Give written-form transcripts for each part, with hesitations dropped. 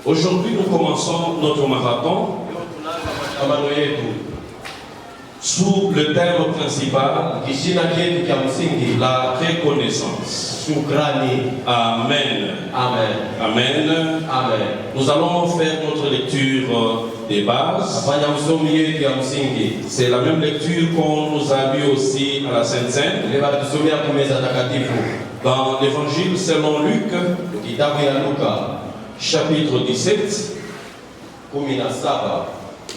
Aujourd'hui, nous commençons notre marathon sous le thème principal, la reconnaissance. Amen. Amen. Amen. Amen. Nous allons faire notre lecture des bases. C'est la même lecture qu'on nous a lue aussi à la Sainte-Seine. Dans l'évangile selon Luc, chapitre 17,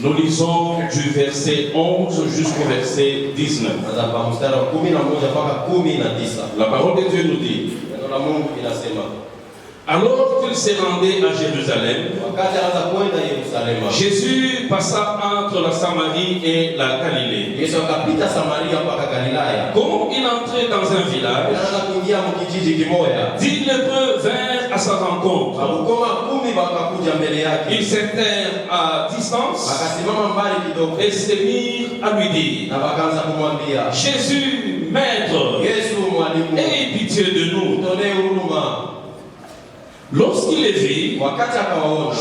nous lisons du verset 11 jusqu'au verset 19. La parole de Dieu nous dit: alors qu'il s'est rendu à Jérusalem, Jésus passa entre la Samarie et la Galilée. Comme il entrait dans un village, 10 lépreux vinrent à sa rencontre. Ils s'éteinrent à distance et se mirent à lui dire: Jésus, Maître, aie pitié de nous. Lorsqu'il les vit,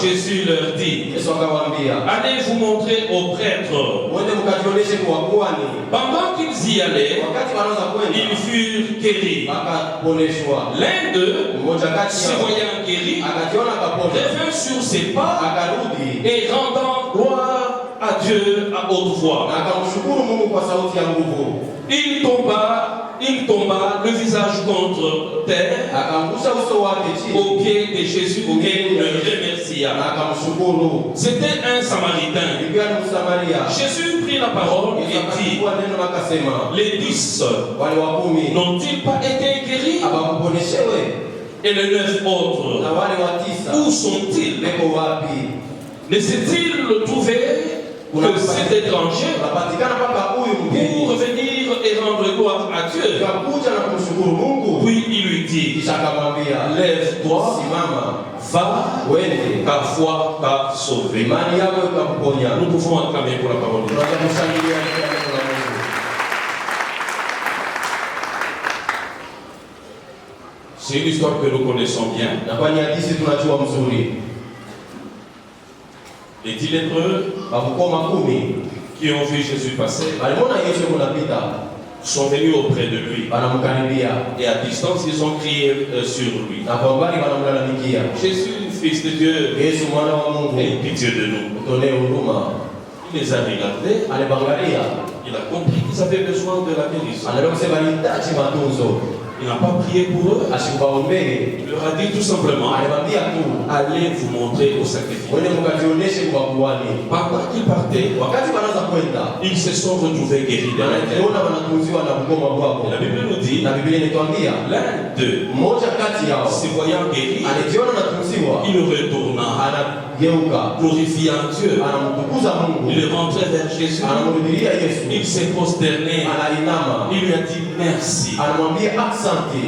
Jésus leur dit: allez vous montrer aux prêtres. Pendant qu'ils y allaient, ils furent guéris. L'un d'eux, se voyant guéri, revint sur ses pas et rendant gloire à Dieu à haute voix. Il tomba le visage contre terre au pied de Jésus et le remercia. C'était un Samaritain. Jésus prit la parole et dit: les 10 n'ont-ils pas été guéris? Et les 9 autres, où sont-ils? Ne s'est-il trouvé que cet étranger pour revenir et rendre gloire à Dieu? Puis il lui dit: lève-toi, va, ta foi t'a sauvé. Nous pouvons acclamer pour la parole de Dieu. C'est une histoire que nous connaissons bien. Les 10 lépreux qui ont vu Jésus passer sont venus auprès de lui. Et à distance, ils ont crié sur lui: Jésus, Fils de Dieu, aie pitié de nous. Il les a regardés. Il a compris qu'ils avaient besoin de la guérison. Il n'a pas prié pour eux. Il leur a dit tout simplement: allez vous montrer au sacrificateur. Pendant qu'ils partaient, ils se sont retrouvés guéris de la terre. La Bible nous dit: l'un d'eux, se voyant guéri, il retourna, glorifiant Dieu. Il est rentré vers Jésus. Il s'est prosterné. Il lui a dit merci.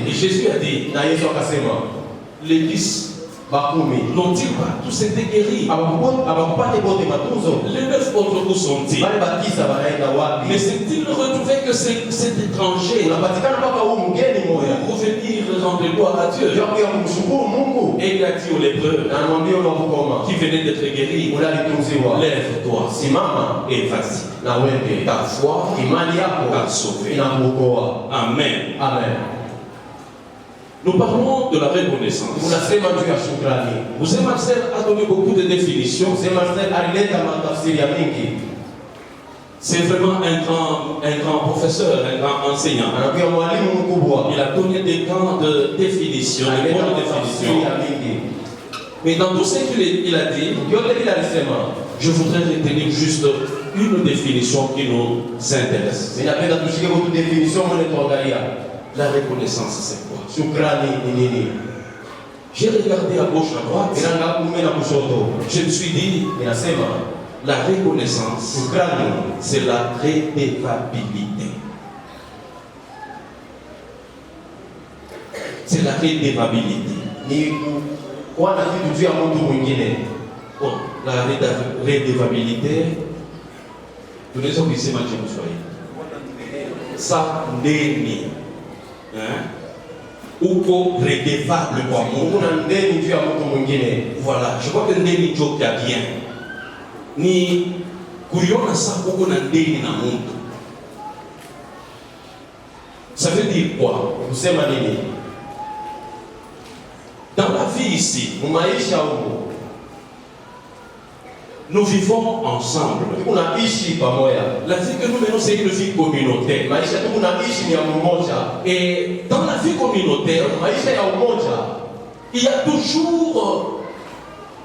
Et Jésus a dit: les 10 n'ont-ils pas tous été guéris? Les 9 autres, où sont-ils? Mais s'est-il retrouvé que cet étranger pour revenir rendre gloire à Dieu? Et il a dit aux lépreux qui venaient d'être guéris: lève-toi et vas-y, ta foi t'a sauvé. Amen. Amen. Nous parlons de la reconnaissance. Mzee Marcel a donné beaucoup de définitions. C'est vraiment un grand professeur, un grand enseignant. Il a donné des grandes définitions, des bonnes définitions. Mais dans tout ce qu'il a dit, je voudrais retenir juste une définition qui nous intéresse. La reconnaissance, c'est quoi? J'ai regardé à gauche, à droite. Je me suis dit: la reconnaissance, c'est la redevabilité. C'est la redevabilité. Bon, la redevabilité, nous les sommes ici, ça n'est ni. uko redevable kwa Mungu. Voilà, je crois que ndeni ndio kia bien. Ni kuiona saa uko na ndeni na Mungu. Ça veut dire quoi? Kusema nini? Dans la vie ici, maisha huko, nous vivons ensemble. Tunaishi pamoja. La vie que nous menons, c'est une vie communautaire. Maisha tunaishi ni ya mmoja. Et dans la vie communautaire, maisha ya umoja, il y a toujours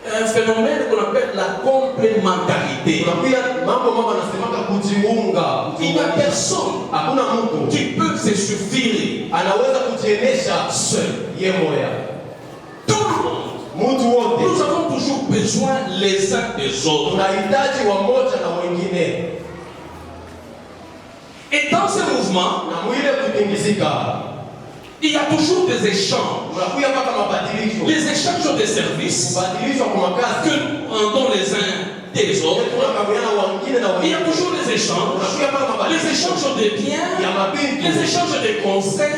un phénomène qu'on appelle la complémentarité. Il n'y a personne qui peut se suffire seul. Tout le monde. Nous avons toujours besoin les uns des autres. Et dans ce mouvement, il y a toujours des échanges. Les échanges de services que nous rendons les uns des autres. Il y a toujours des échanges. Les échanges de biens, les échanges de conseils,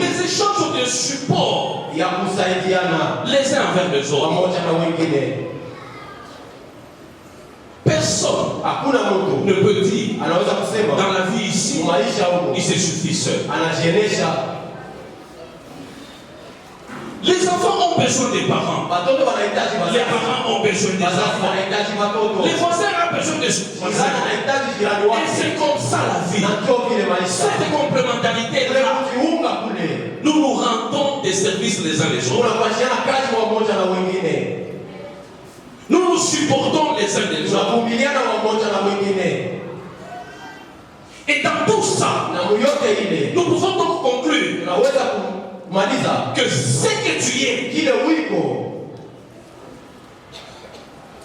les échanges de support les uns envers les autres. Personne ne peut dire dans la vie ici, il se suffit seul. Les enfants ont besoin des parents. Les parents ont besoin des enfants. Les voisins ont besoin des voisins. Et c'est comme ça la vie. Cette complémentarité-là, nous nous rendons des services les uns les autres. Nous nous supportons les uns les autres. Et dans tout ça, nous pouvons donc conclure que ce que tu es,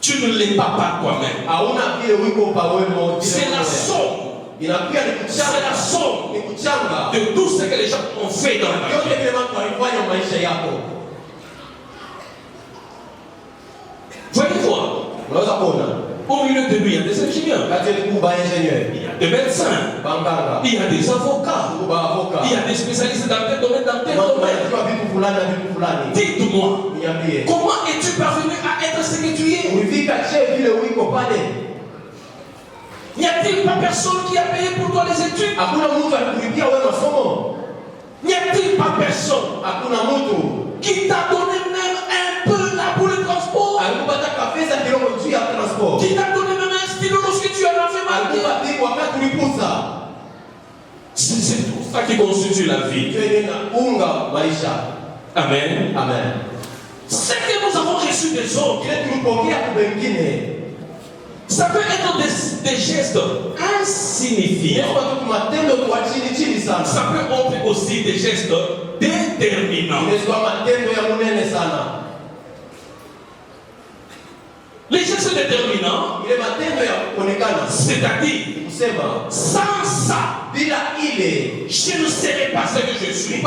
tu ne l'es pas par toi-même. C'est la somme. C'est la somme de tout ce que les gens ont fait dans la vie. Voyez voir. Au milieu de lui, il y a des ingénieurs, il y a des médecins, il y a des avocats, il y a des spécialistes dans tel domaine, dans tel domaine. Dites-moi, comment es-tu parvenu à être ce que tu es? N'y a-t-il pas personne qui a payé pour toi les études? N'y a-t-il pas personne qui t'a donné même un peu la boule de transport? Qui t'a donné même un stylo lorsque tu as fait mal? C'est tout ça qui constitue la vie. Amen. Amen. Ce que nous avons reçu des autres, ça peut être des gestes insignifiants. Ça peut être aussi des gestes déterminants. Les gestes déterminants, c'est-à-dire, sans ça, je ne serais pas ce que je suis.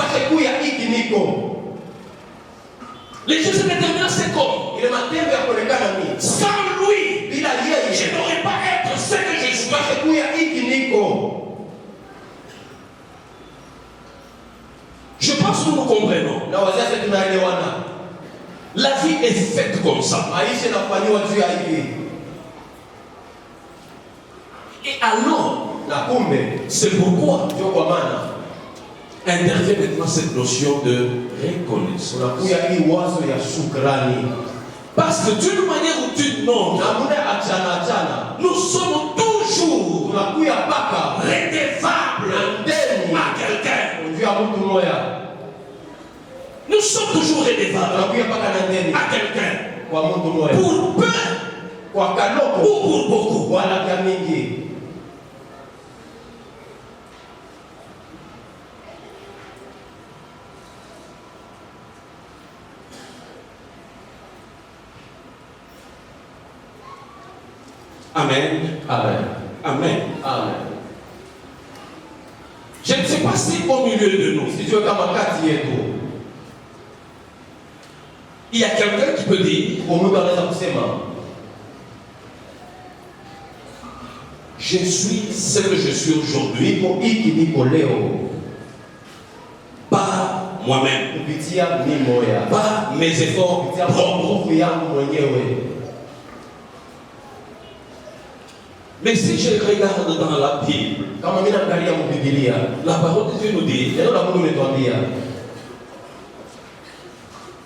Les gestes déterminants, c'est comme, sans lui, je n'aurais pas être ce que je suis. Je pense que nous comprenons. La vie est faite comme ça. Et alors, c'est pourquoi intervient maintenant cette notion de reconnaissance. Parce que d'une manière ou d'une autre, nous sommes toujours redevables à quelqu'un. Nous sommes toujours redevables à quelqu'un. Pour peu ou pour beaucoup. Amen. Amen. Amen. Amen. Je ne sais pas si au milieu de nous, il y a quelqu'un qui peut dire, je suis ce que je suis aujourd'hui par moi-même. kupitia mimi moya. Pas mes efforts Kupitia propres. nguvu yangu mwenyewe. Mais si je regarde dans la Bible, Kama mimi naangalia mu Biblia, la parole de Dieu nous dit, neno la Mungu limetuambia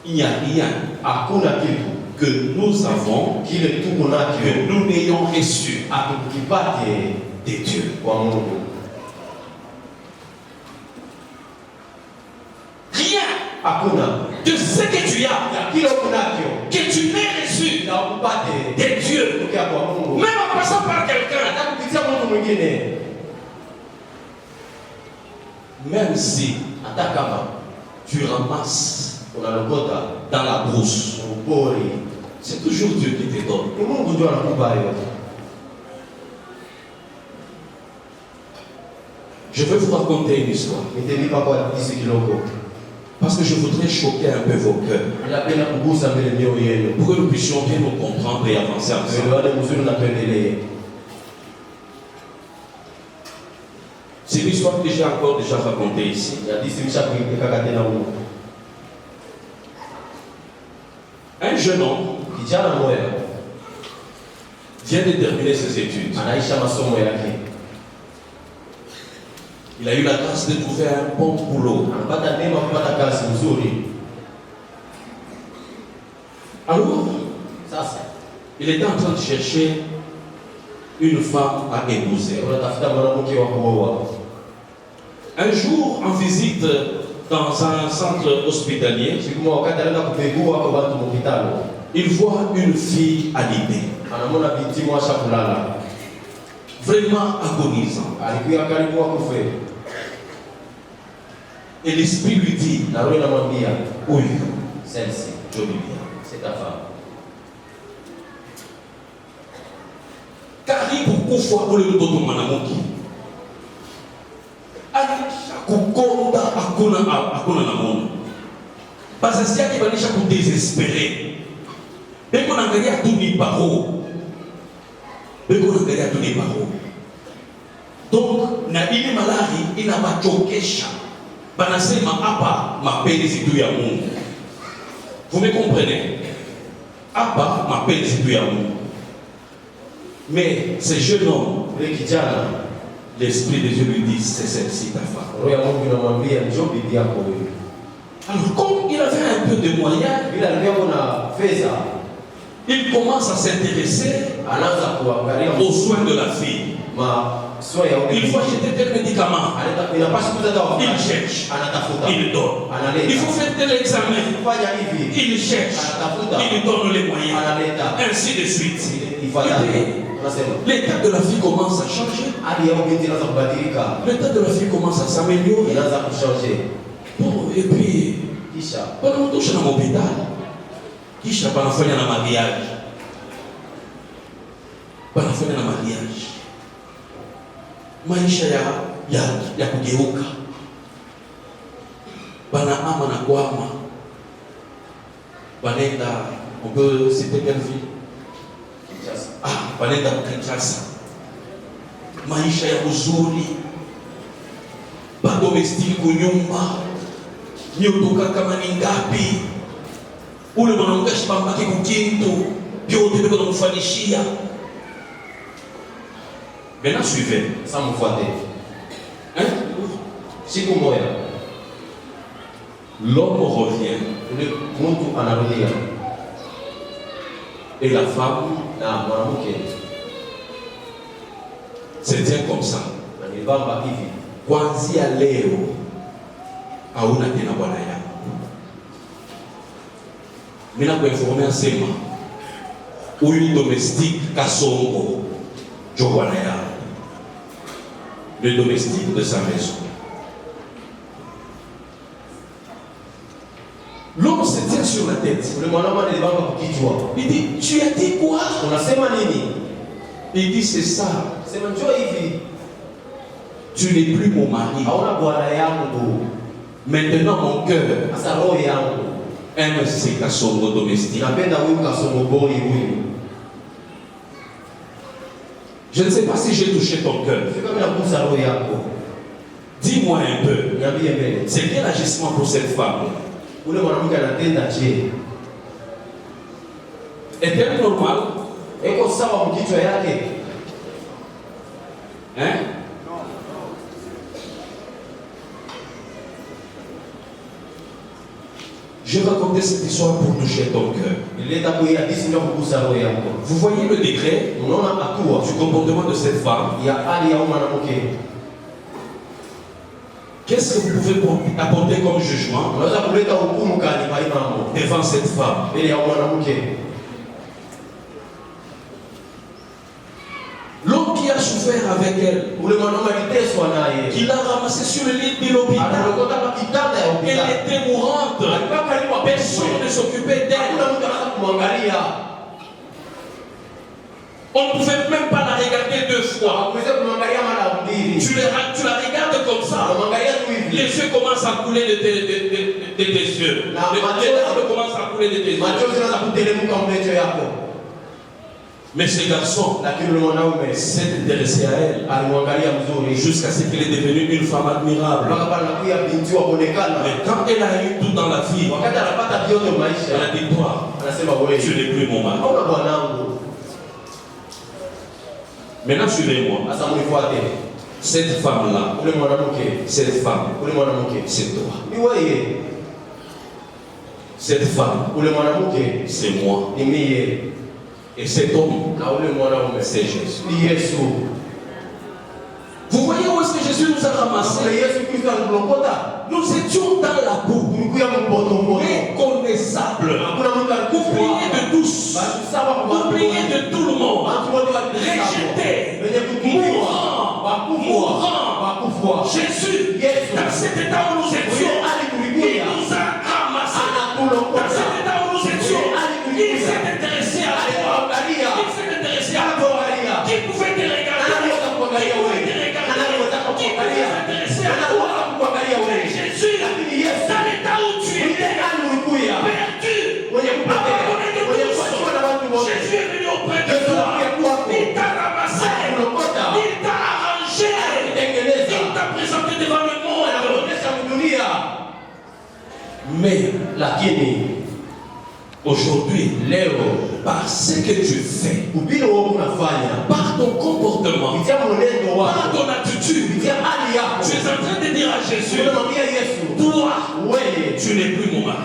il n'y a rien hakuna kitu que nous avons, kile tuko nacho que nous n'ayons reçu atukipate de Dieu. kwa Mungu. Rien Hakuna de ce que tu as, ya kile uko nacho que tu n'aies reçu na ukupate de Dieu, kutokea kwa Mungu. même en passant par quelqu'un, Hata kupitia mtu mwingine, même si hata kama tu ramasses unalokota dans la brousse, upori, c'est toujours Dieu qui te donne. ni Mungu ndio anakupa hayo. Je vais vous raconter une histoire, Nitalipa kwa hizi kidogo. parce que je voudrais choquer un peu vos cœurs, Ninapenda kugusa mbele mioyo yenu. pour que nous puissions bien nous comprendre et avancer ensemble. Tuelewane mzuri na tuendelee. C'est une histoire que j'ai encore déjà racontée ici. Hadithi mshakuikaka tena huko. Un jeune homme Kijana mmoja vient de terminer ses études. anaisha masomo yake. Il a eu la grâce de trouver un bon boulot. Anapata neema kupata kazi nzuri. Alors, Sasa il était en train de chercher une femme à épouser. unatafuta mwanamke wa kuoa. Un jour, en visite dans un centre hospitalier, Siku moja wakati anaenda kupegua kwa watu hospitali, il voit une fille alitée, anamwona binti mwasha kulala. vraiment agonisant. Alikuwa karibu akufe. Et l'esprit lui dit, Na roho inamwambia, oui, celle-ci, jolie bien. c'est ta femme. Karibu kufa ule mtoto mwanamke. Alisha kukonda hakuna namona. Bazazi yake banisha kudesespere. Beko naangalia tu ni paro. Beko naangalia tu ni paro. Donc na ile malari inabachokesha. Banasema hapa mapenzi tu ya Mungu. Vous me comprenez? Hapa mapenzi tu ya Mungu. Mais ce jeune homme, Ule kijana, l'Esprit de Dieu lui dit, c'est celle-ci ta femme. roho ya Mungu inamwambia njoo bibi yako huyu. Alors comme il avait un peu de moyens, Bila alikuwa na fedha, il commence à s'intéresser anaanza kuangalia aux soins de la fille. maswa ya Il faut acheter tel médicament, inapaswa kuzata wa il cherche, anatafuta, il donne. analeta. Il faut faire tel examen, Fanya hivi, il cherche, anatafuta, il donne les moyens, analeta. ainsi de suite. Ifuatayo. Unasema L'état de la fille commence à changer, hali ya binti inaanza kubadilika, l'état de la fille commence à s'améliorer. inaanza kuchanger. Bon, et puis, Kisha wanamtosha na hospitali, kisha panafanya na mariage, panafanya na mariage, maisha ya kugeuka, banaama na kwama, banenda, on peut citer quelle ville? Banenda Kinshasa, maisha ya uzuri, badomestiki kunyumba, nyotoka kama ni ngapi, ule mwanamke ashipambaki kukintu, vyote viko namufanyishia. Maintenant suivez. sasa mfuate. Hein? Siku moja L'homme revient ule mtu anarudia et la femme na mwanamke se tient comme ça. anivamba hivi, Kuanzia leo hauna tena bwana yako. Mimi nakuinformea sema huyu domestique Kasongo ndio bwana yako. Le domestique de sa maison. L'homme se tient sur la tête. ule mwanamke anivamba kukichwa. Il dit, tu as dit quoi? Unasema nini? Il dit, c'est ça. Sema njoo hivi, Tu n'es plus mon mari. hauna bwana yangu, Maintenant, mon cœur sasa roho yangu aime ces Kasongo domestiques. napenda huyu kasongoboi huyu. Je ne sais pas si j'ai touché ton cœur. Fika mimi nakusa roho yako. Dis-moi un peu. C'est quel agissement pour cette femme? Est-elle normale? Hein? Je vais raconter cette histoire pour toucher ton cœur. Vous voyez le décret du comportement de cette femme. Qu'est-ce que vous pouvez apporter comme jugement devant cette femme? L'homme qui a souffert avec elle, qui l'a ramassé sur le lit de l'hôpital, elle était mourante, personne ne s'occupait d'elle. On ne pouvait même pas la regarder deux fois. Tu la regardes comme ça, les yeux commencent à couler de tes yeux. Les larmes commencent à couler de tes yeux. Mais ce garçon s'est intéressé à elle jusqu'à ce qu'elle est devenue une femme admirable. Mais quand elle a eu tout dans la vie, elle a dit: toi, tu n'es plus mon mari. Maintenant, suivez-moi. Cette femme-là, cette femme, c'est toi. Cette femme, c'est moi. Et cet homme, c'est Jésus. Vous voyez où est-ce que Jésus nous a ramassés? Nous étions dans la boue, méconnaissables, oubliés de tous, oubliés de tout le monde, rejetés, mourants. Jésus, dans cet état où nous étions, il nous a ramassés. Dans cet état où nous étions, il s'est intéressé à toi. Il s'est intéressé à toi. Qui pouvait te regarder? Qui pouvait s'intéresser à toi? Jésus, dans l'état où tu étais, perdu, abandonné de tous, Jésus est venu auprès de toi. Il t'a ramassé, il t'a arrangé, il t'a présenté devant le monde. Mais aujourd'hui, par ce que tu fais, par ton comportement, par ton attitude, tu es en train de dire à Jésus: toi, tu n'es plus mon mari.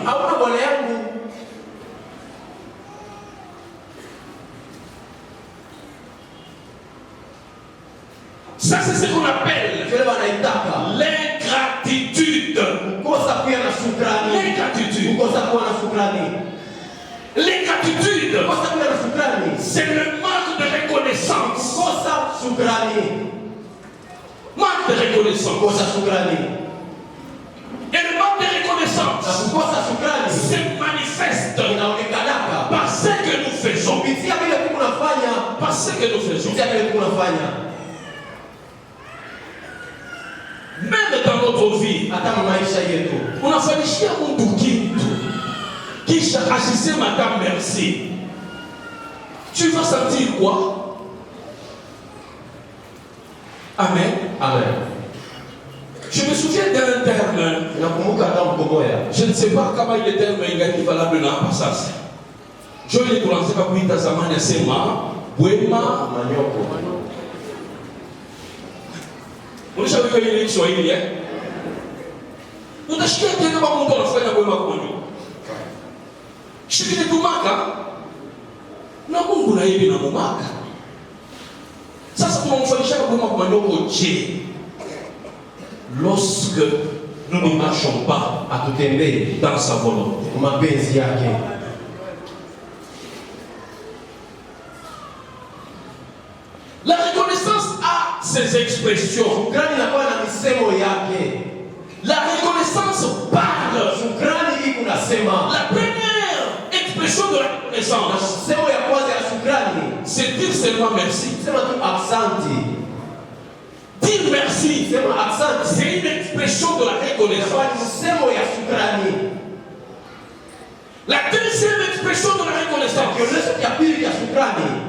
Ça, c'est ce qu'on appelle l'ingratitude. L'ingratitude, c'est le manque de reconnaissance. Manque de reconnaissance. Et le manque de reconnaissance se manifeste par ce que nous faisons. Par ce que nous faisons. Même dans notre vie, on a fallu chier à mon bouquin qui agissait madame merci. Tu vas sentir quoi? Amen. Je me souviens d'un terme. Je ne sais pas comment il est terme valable dans le passage. Je vais commencer par lui dans Zamania Sema, Wema, Manyoko. Vous savez que les élections il y a. Vous avez acheté un peu de monde dans la foi de Wema Komanyo. Je suis venu tout maka. Non, vous n'avez pas de maka. Ça, c'est pour nous faire chaque Wema Komanyo au Dieu. Lorsque nous ne marchons pas à tout aimer dans sa volonté. La reconnaissance a ses expressions. La reconnaissance parle. La première expression de la reconnaissance, c'est dire seulement merci. Dire merci, c'est une expression de la reconnaissance. La deuxième expression de la reconnaissance,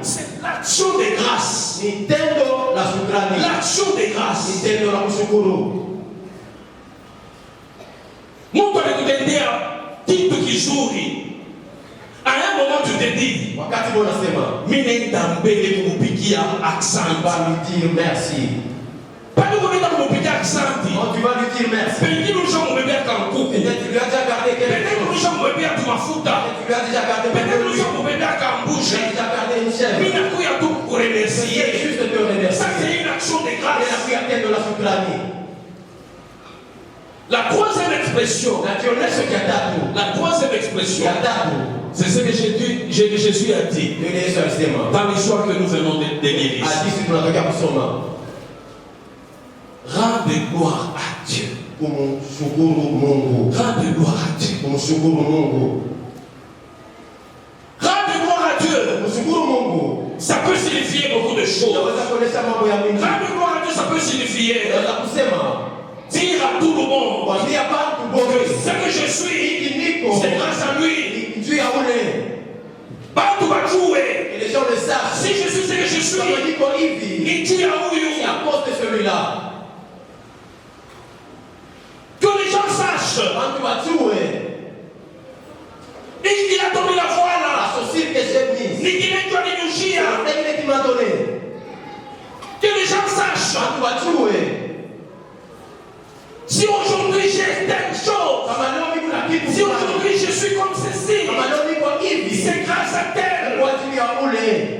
c'est l'action de grâce. L'action de grâce. kizuri. À un moment tu te dis, wakati bona sema mimi ndambele kukupigia accent. va lui dire merci. Pas de kukupigia kukupigia accent. Oh, tu vas lui dire merci. Pengine ushamwambia kankuku. Peut-être tu lui as déjà gardé quelque Peut-être chose. ushamwambia tu mafuta. Tu lui as déjà gardé quelque Peut-être chose. ushamwambia Tu kambushe. as déjà gardé une chaise. Mimi nakuya tu C'est kuremercier. juste de te remercier. Ça c'est une action de Et grâce. la prière de la shukrani. La troisième expression. Na kionyesho cha tatu. La troisième expression. Ya tatu. C'est ce que Jésus a dit Ndio Yesu alisema. dans l'histoire que nous venons de lire. Hadithi tunataka kusoma. Rends gloire à Dieu. Kumshukuru Mungu. Rends gloire à Dieu. Kumshukuru Mungu. Rends gloire à Dieu. Kumshukuru Mungu. Ça peut signifier beaucoup de choses. Unaweza kuonesha mambo ya mingi. Rendre gloire à Dieu, ça peut signifier Unaweza kusema dire à tout le monde kwambia bantu que bote ce que je suis, hiki niko c'est grâce à lui. juu ya ule. Bantu bajue. Et les gens le savent. Si je suis ce que je suis, Kama niko hivi, il dit à c'est Ouyou. à cause de celui-là. Que les gens sachent. Bantu wajue Il a donné la la voile. chaussure que j'ai mise. Ni qu'il est donné une chia. C'est lui qui m'a donné. Que les gens sachent. Bantu wajue Si aujourd'hui j'ai telle chose. kama leo niko na kitu Si fulani. aujourd'hui je suis comme ceci. Kama leo niko hivi, C'est grâce à tel. kwa ajili ya ule.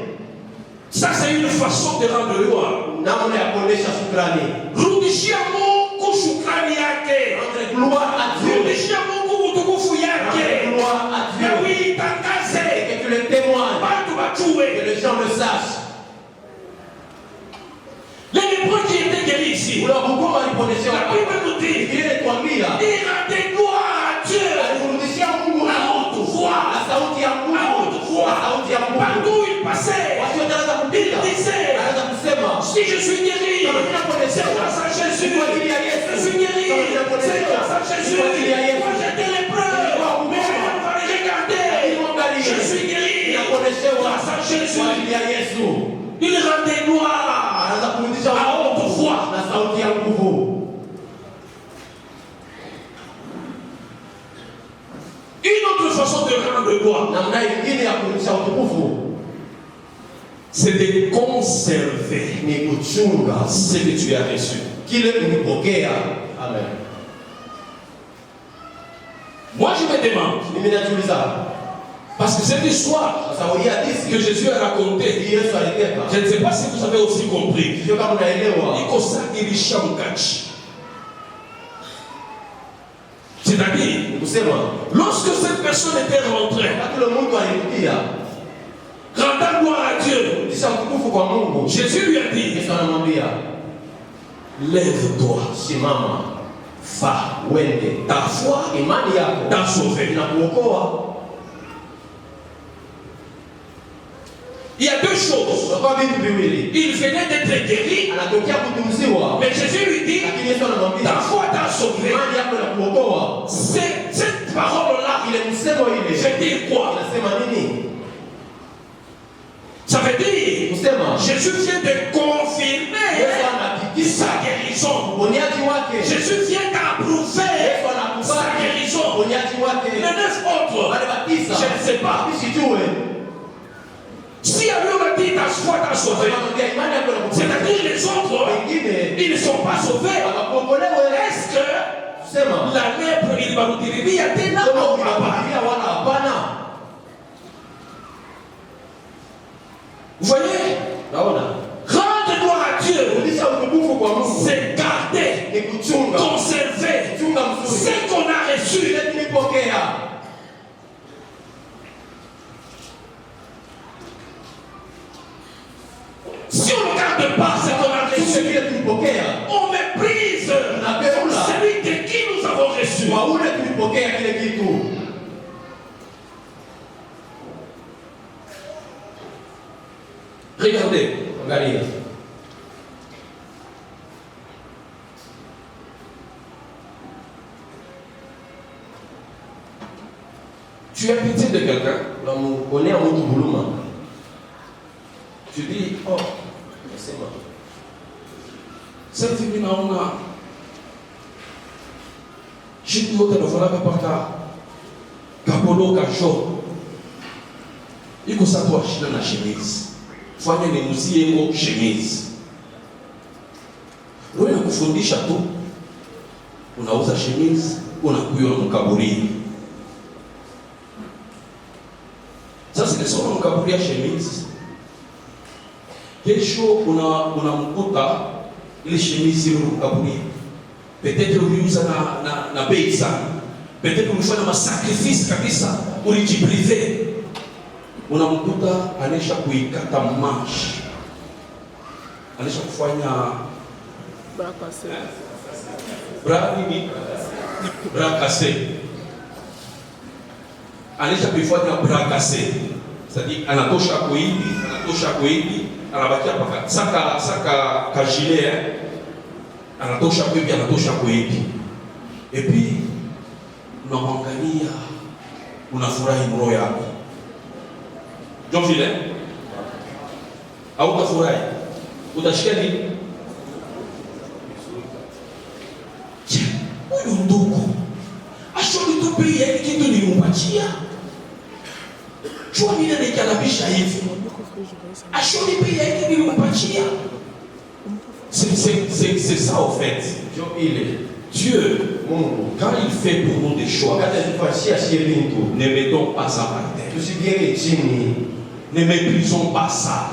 Ça c'est une façon de rendre gloire. Namna ya kuonesha shukrani. Rudishia Mungu shukrani yake. Rendre gloire à Dieu. Rudishia Mungu utukufu Rendre yake. gloire à Na Dieu. oui, Et tangaze. que tu le témoignes. Bantu Que bajue. les gens le sachent. Les lépreux qui étaient guéris ici. Ule mkoma aliponesha La Bible nous dit, Biblia inatuambia il rendait gloire à Dieu. alimrudishia Mungu À haute voix. na sauti ya À Mungu. haute voix. Na sauti ya Mungu. Partout il passait. Watu wanaanza Il kupita. disait, Anaanza kusema si je suis guéri, c'est grâce à Jésus. kwa ajili ya Yesu. Je suis guéri, c'est grâce à Jésus. Kwa ajili ya Yesu. Moi j'étais lépreux, mais on va les regarder. Je suis guéri Inaponeshewa grâce à Jésus. kwa ajili ya Yesu. Il rendait gloire Anaanza kurudisha à haute voix. na sauti ya nguvu. Une autre façon de rendre gloire, Namna nyingine ya kurudisha utukufu c'est de conserver ni kuchunga ce que tu as reçu. kile ulipokea. Amen. Moi je me demande, Mimi najiuliza parce que cette histoire kwa sababu hii hadithi que Jésus a racontée, Yesu aliteka. je ne sais pas si vous avez aussi compris. Sio kama unaelewa. Iko sagirisha mkachi. C'est-à-dire, Ni kusema lorsque cette personne était rentrée, wakati ule Mungu alirudia rendant gloire à Dieu, kisha utukufu kwa Mungu, Jésus lui a dit, Yesu anamwambia lève-toi, simama, fa wende, ta foi imani yako t'a sauvé. inakuokoa. Il y a deux choses. Kwa vitu viwili, Il venait d'être guéri, anatokea kutunziwa, mais Jésus lui dit, lakini Yesu anamwambia ta foi t'a sauvé. imani yako inakuokoa. Cette parole-là, Ile msemo ile veut dire quoi? inasema nini? Ça veut dire, Kusema Jésus vient de Yesu confirmer anahakikisha sa guérison. uponyaji wake. Jésus vient d'aprouver Yesu sa anakubali guérison. uponyaji wake. Les 9 autres, Wale batisa je ne sais pas. sijue Si à lui on a dit ta foi t'a sauvé, anamwambia imani yako inakuokoa. c'est-à-dire les autres, Wengine ils ne sont pas sauvés. wakakuokolewa. Est-ce que Sema la lèpre il va nous dire, il y a des kama là unawaambia wala hapana. vous voyez, Naona rendre gloire à Dieu, kurudisha utukufu kwa Mungu c'est garder, ni kuchunga, conserver kuchunga mzuri ce qu'on a reçu. ile tulipokea. Si on ne garde pas ce qu'on a Kile reçu, kile tulipokea on méprise celui de qui nous avons reçu. kwa ule tulipokea kile kitu. Regardez, Angalia tu as pitié de quelqu'un, unamwonea mtu huruma, tu dis, oh, unasema cette fille naona shida yote nafanaka paka kapolo kajo. Iko sato ashina na chemise. Fanya ni muzie yeko chemise. Wewe nakufundisha tu. Unauza chemise, unakuwa mkaburini. Sasa nisoma mkaburia chemise. Kesho unamkuta ile chemise ile mkaburini. Peut-être uliuza na bei sana. Peut-être ulifanya masacrifice kabisa, ulijiprive. Unamkuta anesha kuikata manche. Anesha kufanya bras cassé. Anesha kuifanya bras cassé. C'est-à-dire anatosha kuibi, anabakia paka saka kajile. Anatosha kuibi. Et puis unamwangalia, unafurahi moyo yako. John vile au utafurahi, utashika nini? Huyu ndugu ashonitupia kitu nilimpatia, chua mimi nikalabisha hivi, ashonipia kitu nilimpatia. C'est ça au fait. Dieu, quand il fait pour nous des choix, ne mettons pas ça par terre. Ne méprisons pas ça.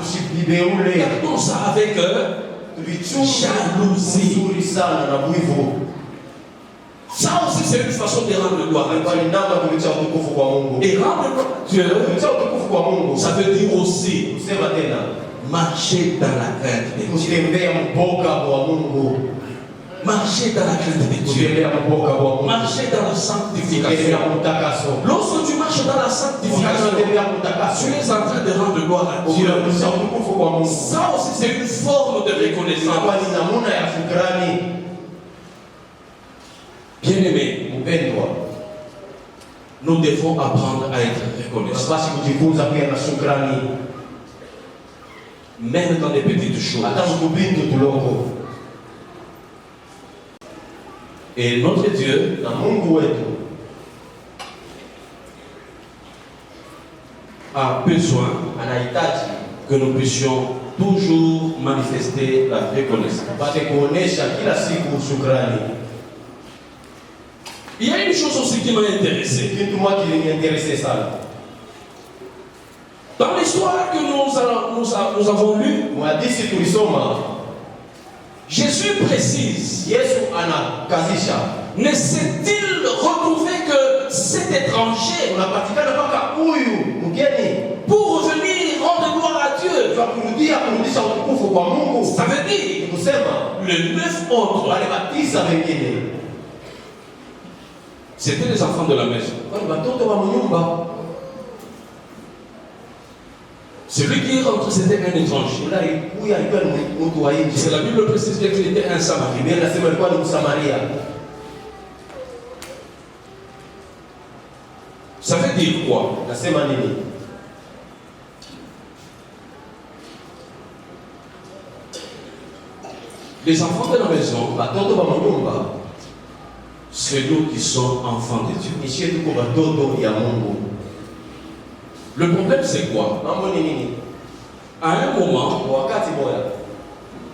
Gardons ça avec jalousie. Ça aussi, c'est une façon de rendre gloire à Dieu. Et rendre gloire à Dieu, ça veut dire aussi marcher dans la crainte de Dieu. Marcher dans la crainte de Dieu. Marcher dans la sanctification. Lorsque tu marches dans la sanctification, tu es en train de rendre gloire à Dieu. Ça aussi, c'est une forme de reconnaissance. Bien-aimés, nous devons apprendre à être reconnaissants. Même dans les petites choses. Et notre Dieu, a besoin que nous puissions toujours manifester la reconnaissance. Il y a une chose aussi qui m'a intéressé. Dans l'histoire que nous avons lue, Jésus précise, ne s'est-il retrouvé que cet étranger pour revenir rendre gloire à Dieu? Ça veut dire les 9 autres, c'était les enfants de la maison. Celui qui est rentré, c'était un étranger. C'est la Bible précise qu'il était un Samarien. Ça veut dire quoi? Les enfants de la maison, c'est nous qui sommes enfants de Dieu. Le problème, c'est quoi? À un moment,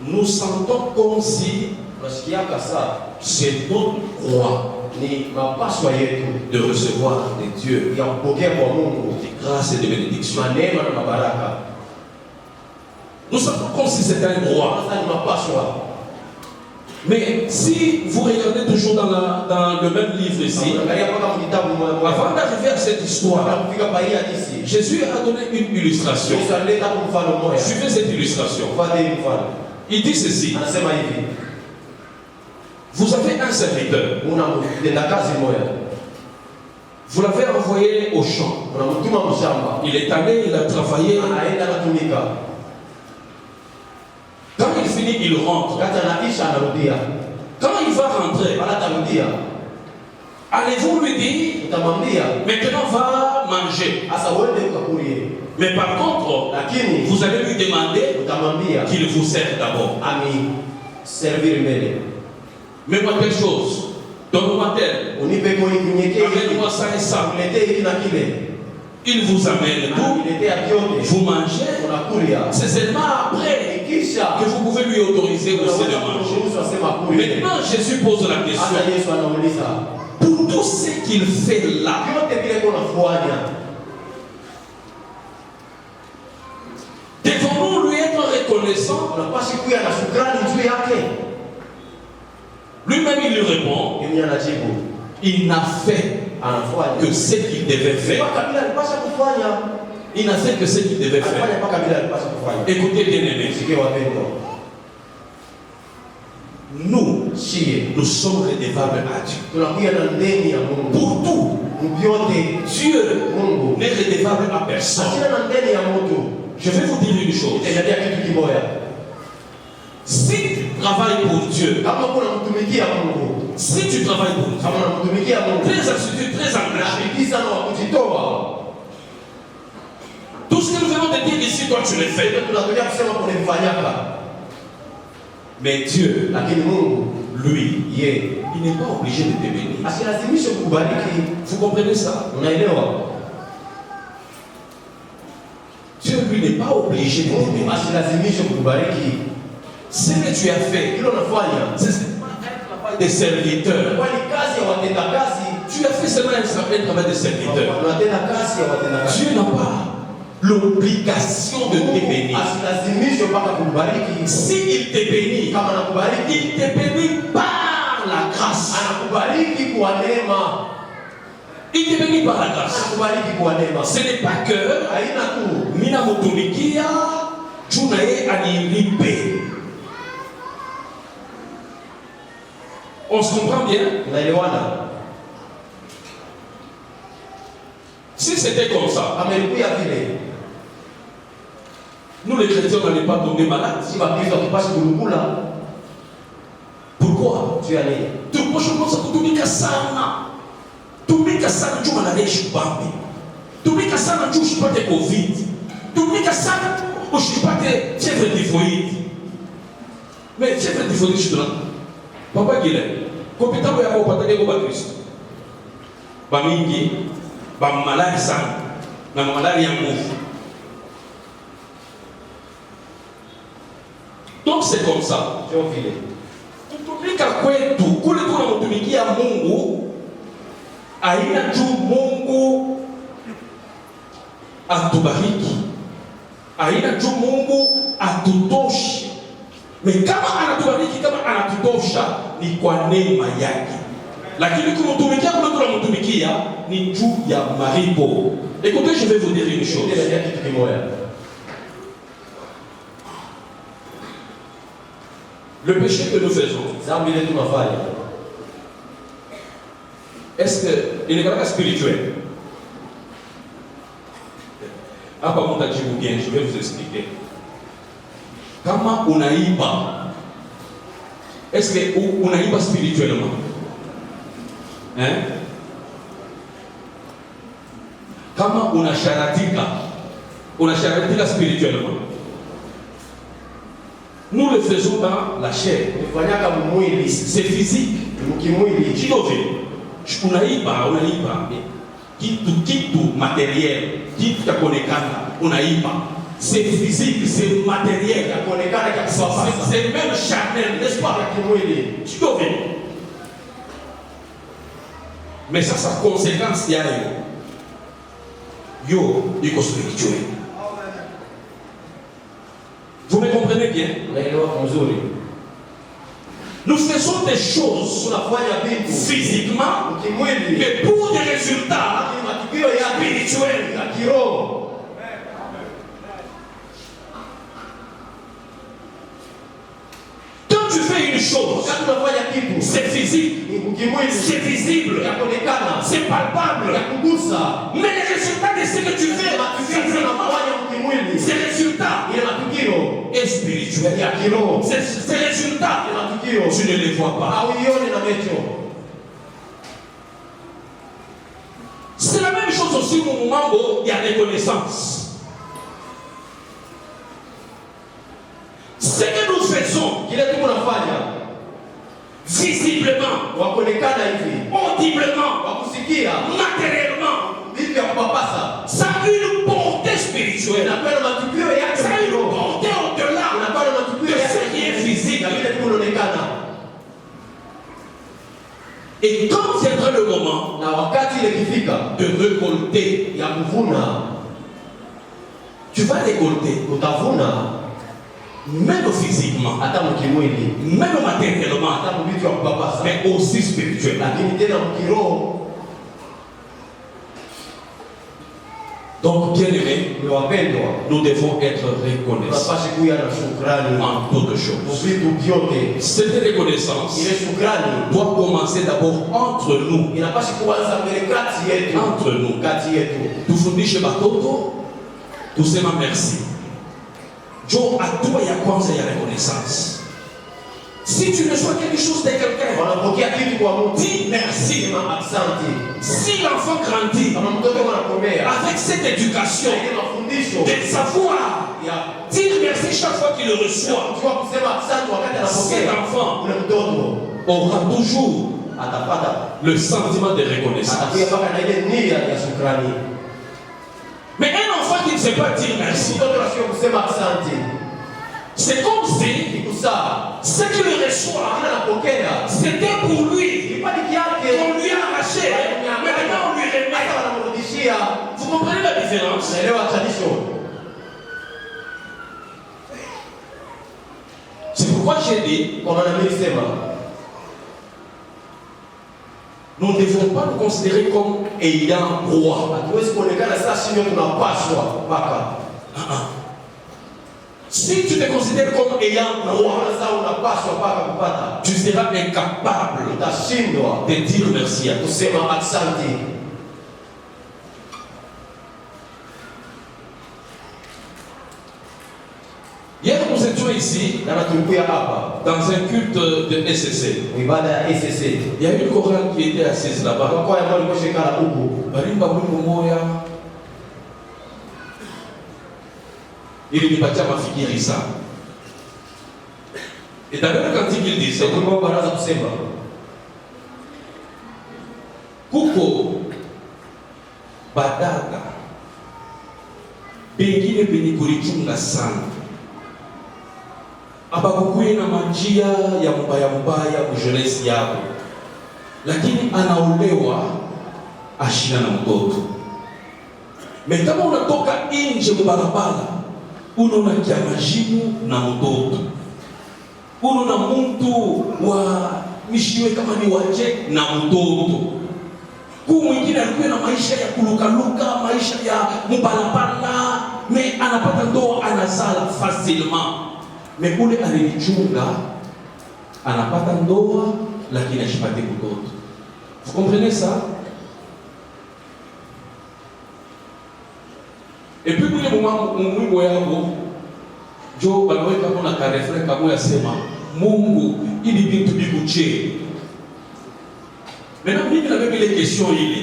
nous sentons comme si c'est notre droit de recevoir de Dieu des grâces et des bénédictions. Nous sentons comme si c'était un droit. Mais si vous regardez toujours dans le même livre ici, avant d'arriver à cette histoire, Jésus a donné une illustration. Suivez cette illustration. Il dit ceci. Vous avez un serviteur. Vous l'avez envoyé au champ. Il est allé, il a travaillé. Quand il finit, il rentre. Quand il va rentrer, allez-vous lui dire, maintenant va manger. Mais par contre, vous allez lui demander qu'il vous serve d'abord. Mais moi, quelque chose. Donne-moi tel. Amène-moi ça et ça. Il vous amène tout. Vous mangez. C'est seulement après que vous pouvez lui autoriser aussi de manger. Maintenant, Jésus pose la question. Pour tout ce qu'il fait là, devons-nous lui être reconnaissants? Lui-même, il lui répond. Il n'a fait que ce qu'il devait faire. Il n'a fait que ce qu'il devait faire. Écoutez bien aimés. Nous sommes redevables à Dieu. Pour tout. Dieu n'est redevable à personne. Je vais vous dire une chose. Si tu travailles pour Dieu, si tu travailles pour Dieu, très assidu, très engagé, tout ce que nous venons de dire ici, toi tu le fais. Mais Dieu, lui, il n'est pas obligé de te bénir. Vous comprenez ça? Dieu, lui, n'est pas obligé de te bénir. Ce que tu as fait, c'est seulement un travail de serviteur. Tu as fait seulement un travail de serviteur. Dieu n'a pas l'obligation de te bénir. S'il te bénit, il te bénit par la grâce. Il te bénit par la grâce. Ce n'est pas que Mina Motumikia, Chunae Anilipe. On se comprend bien? Si c'était comme ça, nous les chrétiens n'allaient pas tomber malades. Pourquoi? Tu penses que tumika sana chuma na leshi bambi. Tumika sana chuma usipate COVID. Tumika sana usipate fièvre typhoïde. Mais fièvre typhoïde je te rends. Papa Guilhem, compétent pour y avoir pas de Christ. Bamingi, bam malade sana, na malade ya nguvu. Donc c'est comme ça. Kutumika kwetu kule tunamtumikia Mungu, aina tu Mungu atubariki, aina tu Mungu atutoshi. Mais kama anatubariki, kama anatutosha, ni kwa neema yake. Lakini kumtumikia kule tunamtumikia ni juu ya maripo. Écoutez, je vais vous dire une chose. Le péché que nous faisons, est-ce qu'il n'est pas spirituel? Ah, pas mon bien, je vais vous expliquer. Comment on aïba? Est-ce qu'on aïba spirituellement? Hein? Comment on a charatika? On a charatika spirituellement. Nous le faisons dans la chair. C'est physique. On aïba. Kitu matériel. Kitu kakonekana. On aïba. C'est physique, c'est matériel. C'est même charnel, n'est-ce pas? Tu dois venir. Mais ça, sa conséquence, il y a yo, il est spirituel. Vous me comprenez bien? Nous faisons des choses physiquement, mais pour des résultats spirituels. Tu fais une chose, c'est physique, c'est visible, c'est palpable, mais les résultats de ce que tu fais, ces résultats est spirituel. Ces résultats, tu ne les vois pas. C'est la même chose aussi au moment où il y a reconnaissance. Ce que nous faisons visiblement, wakonekana hivi, audiblement, wakusikia, matériellement. vitu ya kupapasa. Ça a une portée spirituelle. Inakuwa na matukio yake Ça a une kiroho. portée au-delà Inakuwa na de matukio yake ce qui est physique. na vile kunaonekana. Et quand viendra le moment Na wakati ile kifika de récolter, ya kuvuna, tu vas récolter, utavuna même physiquement, hata mkimwili, même matériellement, hata mvitu ya kupapasa, mais aussi spirituellement. lakini tena mkiroho. Donc, bien aimé, Ni wapendwa, nous devons être reconnaissants tunapaswa kuwa na shukrani en toutes choses. vitu vyote. Cette reconnaissance Ile shukrani doit commencer d'abord entre nous. inapaswa kuanza mbele kati yetu, Entre nous. kati yetu. Tufundishe batoto tusema merci. Jo hatua ya kwanza ya reconnaissance. Si tu reçois quelque chose de quelqu'un, Wanapokea kitu kwa mtu, dis merci. sema asante. Si l'enfant grandit Kama mtoto wanakomea avec cette éducation ile mafundisho de savoir ya dire merci chaque fois qu'il le reçoit, kujua kusema asante wakati cet anapokea, enfant ule mtoto aura toujours atapata, le sentiment de reconnaissance. atakuwa mpaka na ile nia ya shukrani. Mais un enfant qui ne sait pas dire merci, Mtoto anasio kusema asante, c'est comme si ni kusaa ce qu'il reçoit, kila anapokea c'était pour lui. kipaji On yake, lui a arraché, maintenant on lui hata remet. wanamrudishia. Vous comprenez la différence? Naelewa tradisho. C'est pourquoi j'ai dit, Kwa maana mimi sema nous ne devons pas nous considérer comme ayant droit. hatuwezi kuonekana sasa sio tunapaswa mpaka. Si tu te considères comme ayant droit, Unaona sasa unapaswa mpaka kupata, tu seras incapable utashindwa de dire merci à Dieu. kusema asante. Hier, nous étions ici, Na tulikuwa hapa dans un culte de SSC. ibada ya SSC. Il y a une chorale qui était assise là-bas. Kwa hiyo ndio nilikoshikana huku. Balimba wimbo moya ilinipatia mafikiri sana. Et d'ailleurs quand il disait Kwa baraza kusema kuko badada pengine penye kulichunga sana, abakukuye na manjia ya mbaya kujelesi yao, lakini anaolewa ashina na mtoto. Kama unatoka nje mbarabara, unaona kiamajimu na mtoto, unaona mtu wa mishiwe kama ni waje na mtoto. Huu mwingine alikuwa na maisha ya kulukaluka, maisha ya mbalapala, me anapata ndoa, anazala facilement. Me ule alinichunga, anapata ndoa lakini ashipate mtoto. Vous comprenez ça? Et puis mwile mwimbo yabo jo banaweka kuna karefre kama yasema Mungu ili bintu bikuche. Maintenant mimi na mimi ile question ile.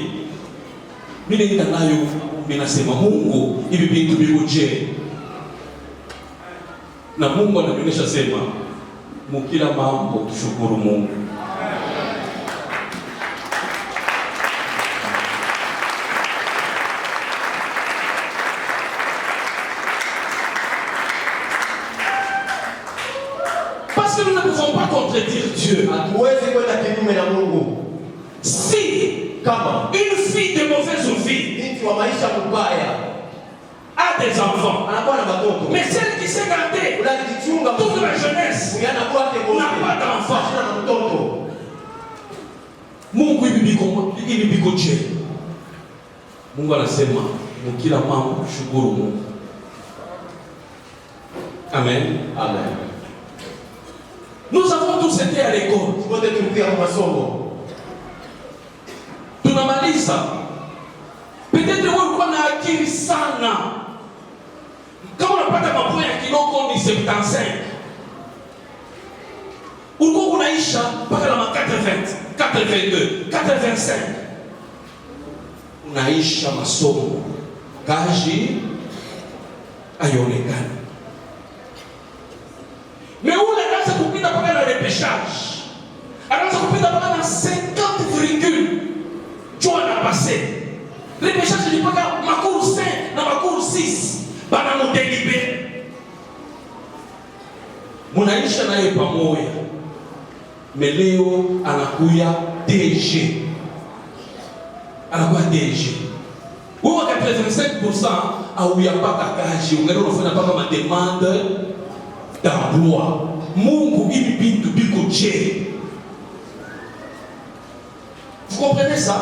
Mimi nenda nayo mimi nasema Mungu ili bintu bikuche. Na Mungu ananionyesha sema mukila mambo tushukuru Mungu. Parce que nous ne pouvons pas contredire Dieu. hatuwezi kwenda kinyume na Mungu. Si Kama une fille de mauvaise vie binti wa maisha mbaya a des enfants, anakuwa na watoto, mais celle qui s'est gardée unajichunga toute la jeunesse Uyana kwake n'a pas d'enfant, hana na mtoto, Mungu hivi biko je. Mungu anasema mkila mambo shukuru Mungu. Amen. amen. Nous avons tous été à l'école. Wote tulikuwa kwa masomo, Tunamaliza. Peut-être wewe ulikuwa na akili sana. Kama unapata mapo ya kiloko ni 75. Ulikuwa unaisha mpaka na 80, 82, 85. Unaisha masomo. Kazi haionekani. Mais ule anaanza kupita mpaka na repêchage. Alors, ça peut d'abord dans 50 virgules. Tu en as passé. Les péchés, je dis pas que ma cour 5, dans ma cour 6, dans mon délibéré. Mon aïcha n'a pas moya. Mais Léo, anakuya DG. Anakuya DG. Ou à 85%, ah oui, il n'y a pas de cagage. On n'a pas ma demande d'emploi. Mungu il to be coaché. Vous comprenez ça?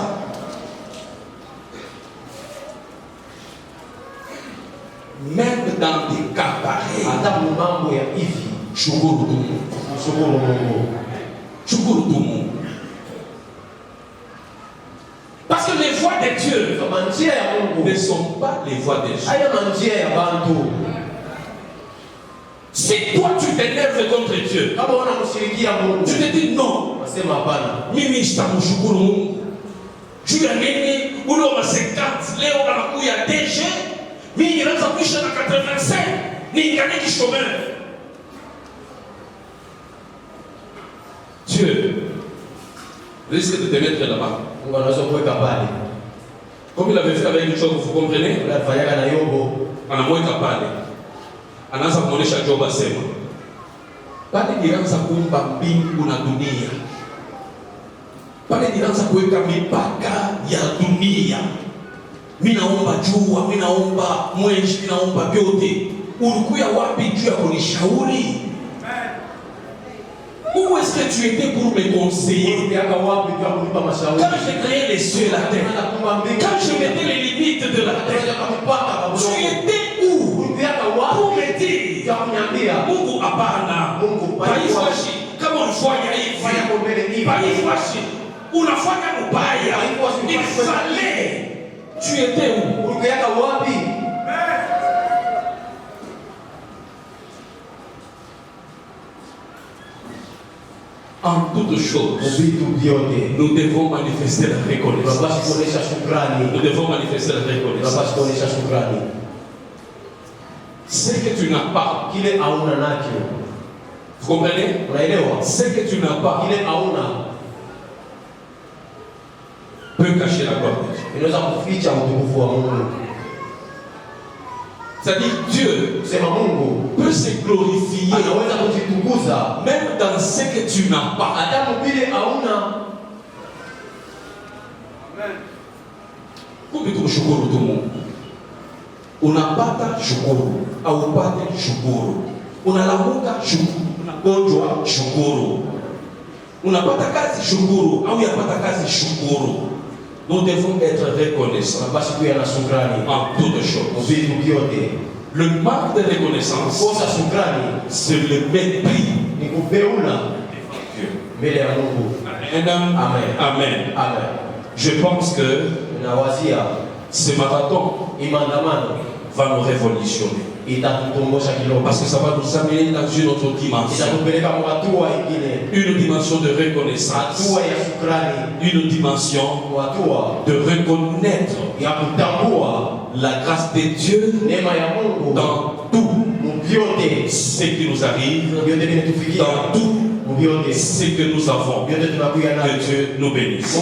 Même dans des cas pareils, shukuru tout le monde. Parce que les voies de Dieu ne sont pas les voies des gens. Si toi tu t'énerves contre Dieu, tu te dis non. Mimi shtamshukuru Mungu. Tu as gagné ou l'on a 50, Léo dans la couille à DG, mimi inaanza kuisha na 85, ni gagné qui chômeur. Dieu risque de te mettre là-bas. Comme il avait fait avec Job, vous comprenez? Anamweka pale. Anaanza kumwonyesha Job asema. Pale nilianza kuumba mbingu na dunia. Pale nilianza kuweka mipaka ya dunia. Mimi naomba jua, mimi naomba mwezi, mimi naomba vyote. Ulikuwa wapi juu ya kunishauri? Où est-ce que tu étais pour me conseiller? Quand j'ai créé les cieux et la terre, quand je mettais les limites de la terre, tu étais où pour me dire Mungu hapana, paifashi kama ulifanya hivi, paifashi unafanya mubaya, il fallait. Tu étais où? En toutes choses, nous devons manifester la reconnaissance. Nous devons manifester la reconnaissance. Ce que tu n'as pas, vous comprenez? Ce que tu n'as pas peut cacher la gloire de Dieu. C'est-à-dire Dieu peut se glorifier même dans ce que tu n'as pas. Kumbe shukuru tu Mungu. Unapata shukuru, haupati shukuru. Unalamuka shukuru, unagonjwa shukuru. Unapata kazi shukuru, au yapata kazi shukuru. Nous devons être reconnaissants en toutes choses. Le manque de reconnaissance, c'est le mépris. Amen. Je pense que ce marathon va nous révolutionner. Parce que ça va nous amener dans une autre dimension. Une dimension de reconnaissance. Une dimension de reconnaître la grâce de Dieu dans tout ce qui nous arrive, dans tout ce que nous avons. Que Dieu nous bénisse.